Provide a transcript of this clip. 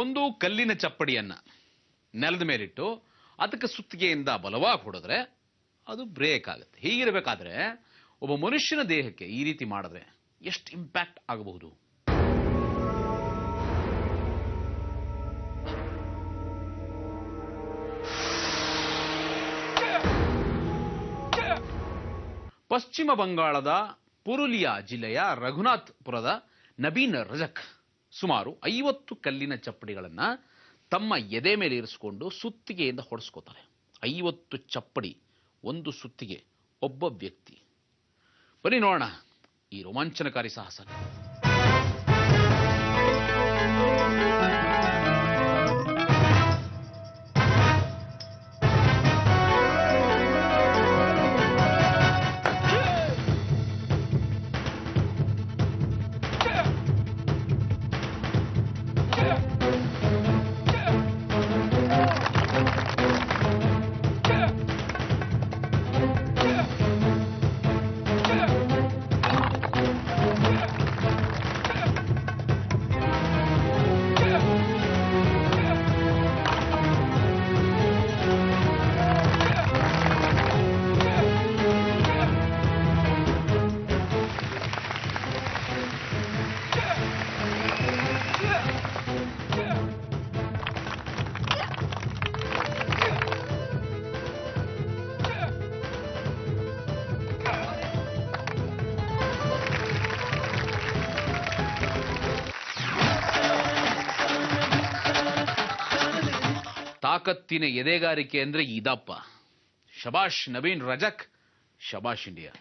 ಒಂದು ಕಲ್ಲಿನ ಚಪ್ಪಡಿಯನ್ನ ನೆಲದ ಮೇಲಿಟ್ಟು ಅದಕ್ಕೆ ಸುತ್ತಿಗೆಯಿಂದ ಬಲವಾಗಿ ಹೊಡೆದ್ರೆ ಅದು ಬ್ರೇಕ್ ಆಗುತ್ತೆ. ಹೀಗಿರಬೇಕಾದ್ರೆ ಒಬ್ಬ ಮನುಷ್ಯನ ದೇಹಕ್ಕೆ ಈ ರೀತಿ ಮಾಡಿದ್ರೆ ಎಷ್ಟು ಇಂಪ್ಯಾಕ್ಟ್ ಆಗಬಹುದು? ಪಶ್ಚಿಮ ಬಂಗಾಳದ ಪುರುಲಿಯಾ ಜಿಲ್ಲೆಯ ರಘುನಾಥ್ಪುರದ ನಬೀನ್ ರಜಕ್ ಸುಮಾರು 50 ಕಲ್ಲಿನ ಚಪ್ಪಡಿಗಳನ್ನ ತಮ್ಮ ಎದೆ ಮೇಲೆ ಇರಿಸಿಕೊಂಡು ಸುತ್ತಿಗೆಯಿಂದ ಹೊಡೆಸ್ಕೋತಾರೆ. 50 ಚಪ್ಪಡಿ, ಒಂದು ಸುತ್ತಿಗೆ, ಒಬ್ಬ ವ್ಯಕ್ತಿ. ಬನ್ನಿ ನೋಡೋಣ ಈ ರೋಮಾಂಚನಕಾರಿ ಸಾಹಸ. ತಾಕತ್ತಿನ ಎದೆಗಾರಿಕೆ ಅಂದ್ರೆ ಇದಪ್ಪ. ಶಬಾಷ್ ನವೀನ್ ರಜಕ್, ಶಬಾಷ್ ಇಂಡಿಯಾ.